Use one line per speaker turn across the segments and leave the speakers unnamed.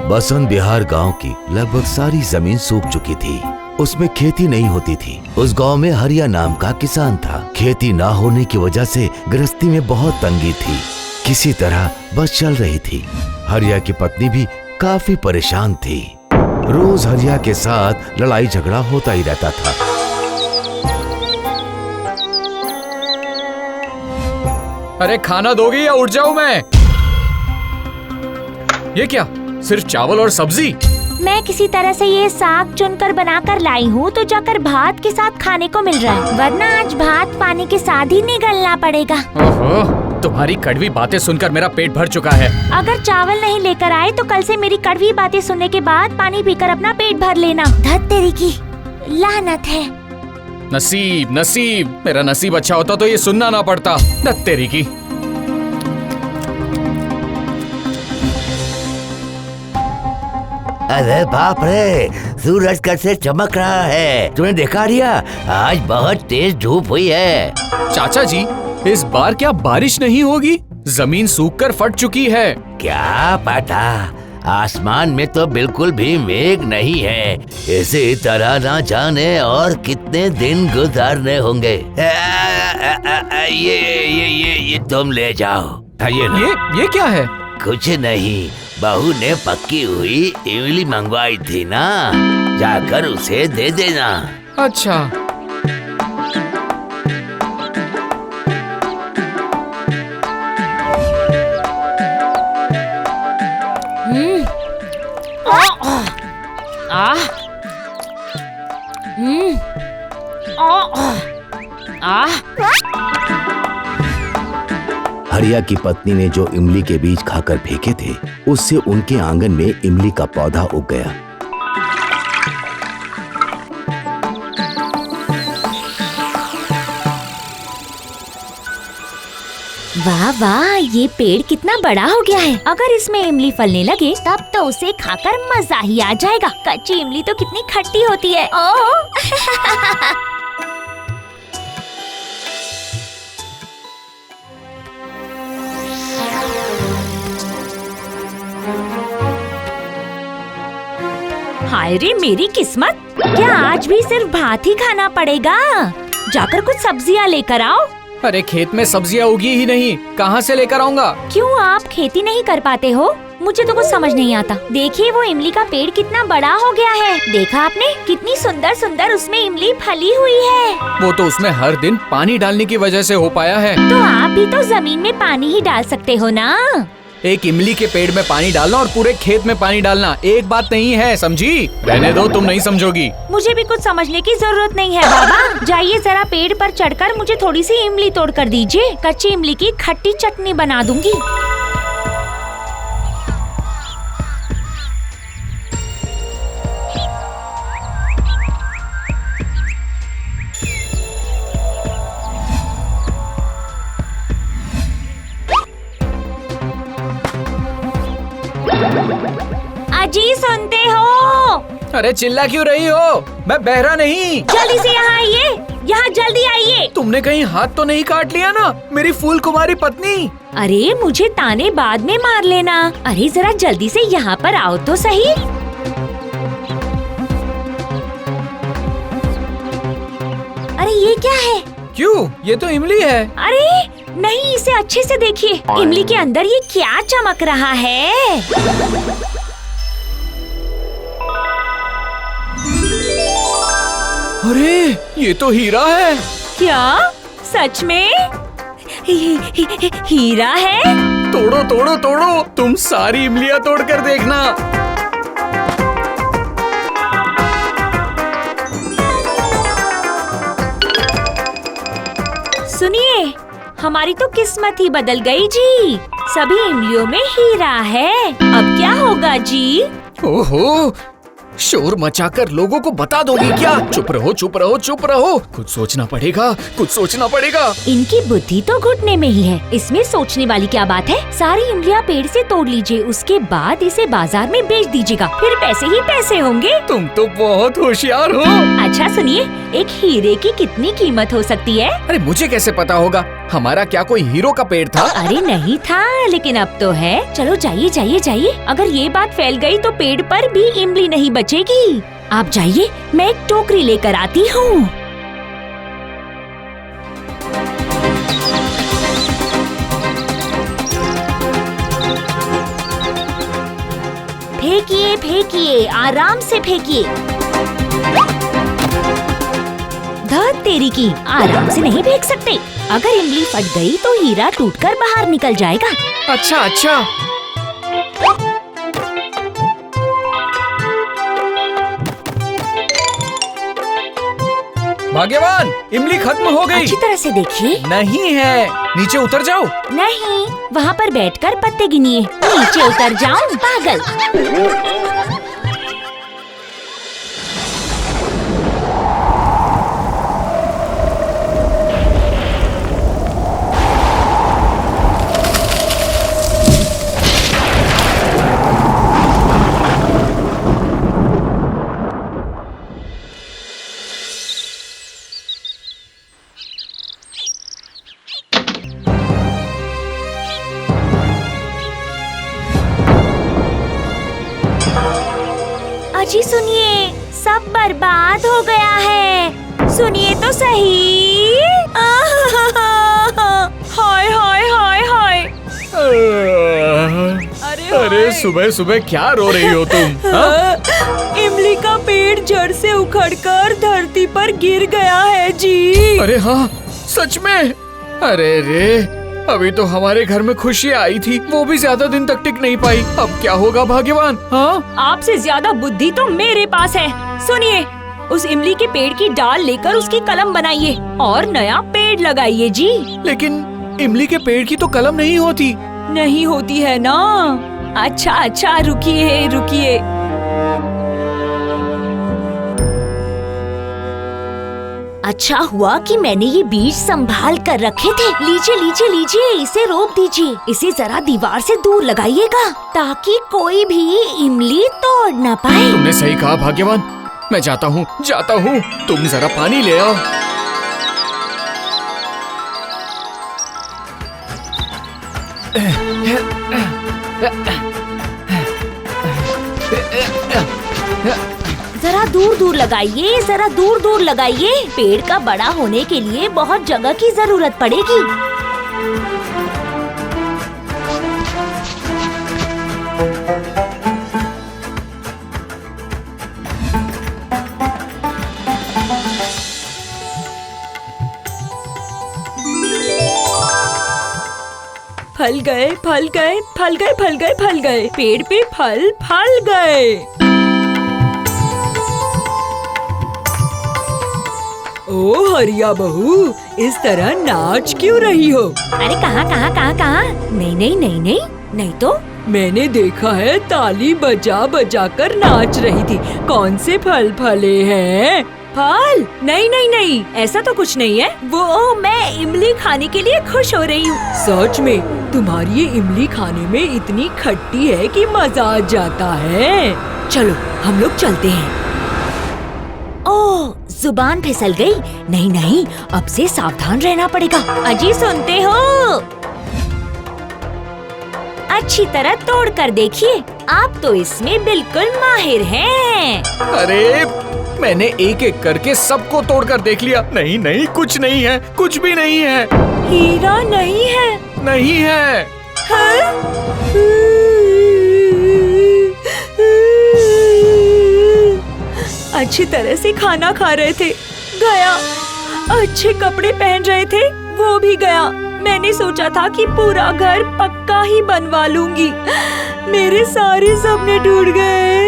बसंत बिहार गांव की लगभग सारी जमीन सूख चुकी थी। उसमें खेती नहीं होती थी। उस गांव में हरिया नाम का किसान था। खेती ना होने की वजह से गृहस्थी में बहुत तंगी थी। किसी तरह बस चल रही थी। हरिया की पत्नी भी काफी परेशान थी। रोज हरिया के साथ लड़ाई झगड़ा होता ही रहता था।
अरे खाना दोगी या उठ जाऊं मैं? ये क्या, सिर्फ चावल और सब्जी?
मैं किसी तरह से ये साग चुनकर बनाकर लाई हूँ तो जाकर भात के साथ खाने को मिल रहा है, वरना आज भात पानी के साथ ही निगलना पड़ेगा।
ओहो, तुम्हारी कड़वी बातें सुनकर मेरा पेट भर चुका है।
अगर चावल नहीं लेकर आए तो कल से मेरी कड़वी बातें सुनने के बाद पानी पीकर अपना पेट भर लेना। धत तेरी की लानत है।
नसीब नसीब, मेरा नसीब अच्छा होता तो ये सुनना ना पड़ता। धत तेरी की।
अरे बाप रे, सूरज कैसे चमक रहा है। तुमने देखा रिया, आज बहुत तेज धूप हुई है।
चाचा जी, इस बार क्या बारिश नहीं होगी? जमीन सूखकर फट चुकी है।
क्या पता, आसमान में तो बिल्कुल भी मेघ नहीं है। इसी तरह ना जाने और कितने दिन गुजारने होंगे। ये तुम ले जाओ।
ये क्या है?
कुछ नहीं, बहू ने पक्की हुई इमली मंगवाई थी ना, जाकर उसे दे देना।
अच्छा।
हरिया की पत्नी ने जो इमली के बीज खाकर फेंके थे, उससे उनके आंगन में इमली का पौधा उग गया।
वाह वाह, ये पेड़ कितना बड़ा हो गया है। अगर इसमें इमली फलने लगे तब तो उसे खाकर मजा ही आ जाएगा। कच्ची इमली तो कितनी खट्टी होती है। ओह हाय रे मेरी किस्मत, क्या आज भी सिर्फ भात ही खाना पड़ेगा? जाकर कुछ सब्जियाँ लेकर आओ।
अरे खेत में सब्जियाँ उगी ही नहीं, कहाँ से लेकर आऊँगा?
क्यों आप खेती नहीं कर पाते हो? मुझे तो कुछ समझ नहीं आता। देखिए वो इमली का पेड़ कितना बड़ा हो गया है। देखा आपने, कितनी सुंदर सुंदर उसमें इमली फली हुई है।
वो तो उसमें हर दिन पानी डालने की वजह से हो पाया है।
तो आप भी तो जमीन में पानी ही डाल सकते हो ना।
एक इमली के पेड़ में पानी डालना और पूरे खेत में पानी डालना एक बात नहीं है, समझी? रहने दो, तुम नहीं समझोगी।
मुझे भी कुछ समझने की जरूरत नहीं है बाबा। जाइए जरा पेड़ पर चढ़कर मुझे थोड़ी सी इमली तोड़ कर दीजिए। कच्ची इमली की खट्टी चटनी बना दूंगी। अजी सुनते हो?
अरे चिल्ला क्यों रही हो? मैं बहरा नहीं।
जल्दी से यहाँ आइए, यहाँ जल्दी आइए।
तुमने कहीं हाथ तो नहीं काट लिया ना, मेरी फूल कुमारी पत्नी?
अरे मुझे ताने बाद में मार लेना। अरे जरा जल्दी से यहाँ पर आओ तो सही। अरे ये क्या है?
क्यों, ये तो इमली है।
अरे नहीं, इसे अच्छे से देखिए। इमली के अंदर ये क्या चमक रहा है?
अरे ये तो हीरा है।
क्या सच में? हीरा है?
तोड़ो तोड़ो तोड़ो, तुम सारी इमलियां तोड़ कर देखना।
सुनिए, हमारी तो किस्मत ही बदल गई जी। सभी इमलियों में हीरा है। अब क्या होगा जी?
ओहो, शोर मचाकर लोगों को बता दोगी क्या? चुप रहो चुप रहो चुप रहो, कुछ सोचना पड़ेगा, कुछ सोचना पड़ेगा।
इनकी बुद्धि तो घुटने में ही है, इसमें सोचने वाली क्या बात है? सारी इमलियां पेड़ से तोड़ लीजिए, उसके बाद इसे बाजार में बेच दीजिएगा, फिर पैसे ही पैसे होंगे।
तुम तो बहुत होशियार हो।
अच्छा सुनिए, एक हीरे की कितनी कीमत हो सकती है?
अरे मुझे कैसे पता होगा? हमारा क्या कोई हीरो का पेड़ था?
अरे नहीं था, लेकिन अब तो है। चलो जाइए जाइए जाइए। अगर ये बात फैल गई तो पेड़ पर भी इमली नहीं बचेगी। आप जाइए, मैं एक टोकरी लेकर आती हूँ। फेंकिए फेंकिए, आराम से फेंकिए। धत तेरी की, आराम से नहीं फेंक सकते। अगर इमली फट गई तो हीरा टूटकर बाहर निकल जाएगा।
अच्छा अच्छा। भाग्यवान, इमली खत्म हो गई।
अच्छी तरह से देखिए।
नहीं है, नीचे उतर जाओ।
नहीं, वहाँ पर बैठकर पत्ते गिनिए। नीचे उतर जाऊं, पागल। अजी सुनिए, सब बर्बाद हो गया है। सुनिए तो सही। हाय हाय हाय हाय।
अरे सुबह सुबह क्या रो रही हो तुम?
इमली का पेड़ जड़ से उखड़कर धरती पर गिर गया है जी।
अरे हाँ, सच में? अरे रे, अभी तो हमारे घर में खुशियाँ आई थी, वो भी ज्यादा दिन तक टिक नहीं पाई। अब क्या होगा भाग्यवान? हाँ,
आपसे ज्यादा बुद्धि तो मेरे पास है। सुनिए, उस इमली के पेड़ की डाल लेकर उसकी कलम बनाइए और नया पेड़ लगाइए जी।
लेकिन इमली के पेड़ की तो कलम नहीं होती।
नहीं होती है ना? अच्छा अच्छा, रुकिए रुकिए।
अच्छा हुआ कि मैंने ये बीज संभाल कर रखे थे। लीजिए लीजिए लीजिए, इसे रोप दीजिए। इसे जरा दीवार से दूर लगाइएगा ताकि कोई भी इमली तोड़ न पाए।
तुमने सही कहा भाग्यवान। मैं जाता हूँ। तुम जरा पानी ले आओ।
जरा दूर दूर लगाइए, जरा दूर दूर लगाइए। पेड़ का बड़ा होने के लिए बहुत जगह की जरूरत पड़ेगी।
फल गए फल गए फल गए फल गए फल गए, पेड़ पे फल फल गए। ओ हरिया बहू, इस तरह नाच क्यों रही हो?
अरे कहाँ कहाँ कहाँ कहाँ? नहीं नहीं नहीं नहीं नहीं तो
मैंने देखा है ताली बजा बजा कर नाच रही थी। कौन से फल फले हैं? फल? नहीं नहीं नहीं, ऐसा तो कुछ नहीं है। वो मैं इमली खाने के लिए खुश हो रही हूँ। सच में? तुम्हारी ये इमली खाने में इतनी खट्टी है कि मजा आ जाता है। चलो हम लोग चलते हैं।
ओह, जुबान फिसल गई। नहीं नहीं, अब से सावधान रहना पड़ेगा। अजी सुनते हो? अच्छी तरह तोड़ कर देखिए, आप तो इसमें बिल्कुल माहिर हैं।
अरे मैंने एक एक करके सबको तोड़ कर देख लिया। नहीं नहीं, कुछ नहीं है, कुछ भी नहीं है।
हीरा नहीं है?
नहीं है।
अच्छी तरह से खाना खा रहे थे, गया। अच्छे कपड़े पहन रहे थे, वो भी गया। मैंने सोचा था कि पूरा घर पक्का ही बनवा लूंगी। मेरे सारे सपने टूट गए।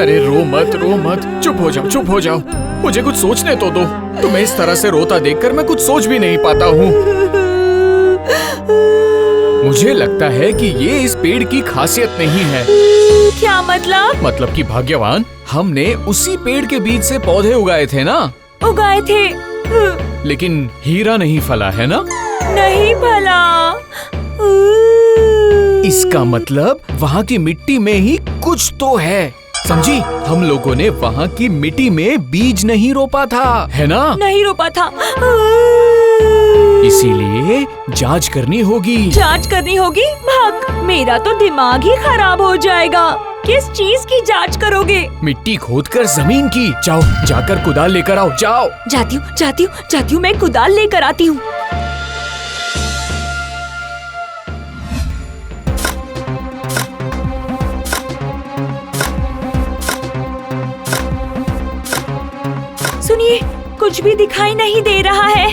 अरे रो मत, चुप हो जाओ। मुझे कुछ सोचने तो दो। तुम्हें इस तरह से रोता देखकर मैं कुछ सोच भी नहीं पाता हूँ। मुझे लगता है कि ये इस पेड़ की खासियत नहीं है।
क्या मतलब?
मतलब कि भाग्यवान, हमने उसी पेड़ के बीज से पौधे उगाए थे ना?
उगाए थे,
लेकिन हीरा नहीं फला है ना?
नहीं फला।
इसका मतलब वहाँ की मिट्टी में ही कुछ तो है। समझी? हम लोगों ने वहाँ की मिट्टी में बीज नहीं रोपा था, है ना?
नहीं रोपा था।
इसीलिए जांच करनी होगी।
जांच करनी होगी? भाग, मेरा तो दिमाग ही खराब हो जाएगा। किस चीज की जांच करोगे?
मिट्टी खोदकर जमीन की। जाओ, जाकर कुदाल लेकर आओ, जाओ।
जाती हूँ, मैं कुदाल लेकर आती हूँ। सुनिए, कुछ भी दिखाई नहीं दे रहा है।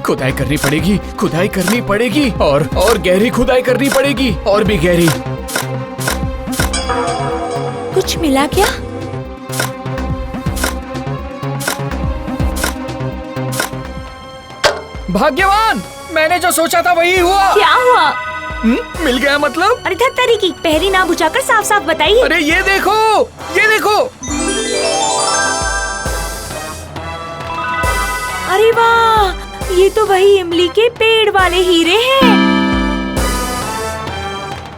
खुदाई करनी पड़ेगी, खुदाई करनी पड़ेगी, और गहरी खुदाई करनी पड़ेगी, और भी गहरी।
कुछ मिला क्या?
भाग्यवान, मैंने जो सोचा था वही हुआ।
क्या हुआ?
मिल गया मतलब?
अरे धत्तरी की, पहली ना बुझाकर साफ साफ बताइए।
अरे ये देखो, ये देखो।
अरे वाह, ये तो वही इमली के पेड़ वाले हीरे हैं।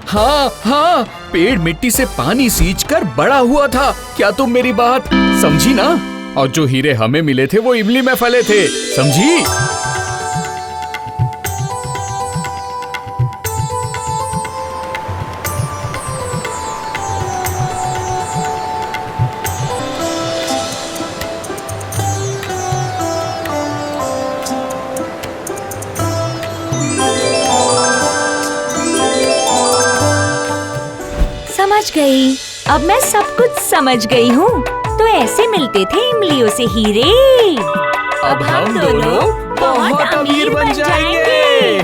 हाँ हाँ, पेड़ मिट्टी से पानी सींचकर बड़ा हुआ था। क्या तुम मेरी बात समझी ना? और जो हीरे हमें मिले थे वो इमली में फले थे, समझी?
समझ गई, अब मैं सब कुछ समझ गई हूँ। तो ऐसे मिलते थे इमलियों से हीरे।
अब हम दोनों बहुत अमीर बन जाएंगे।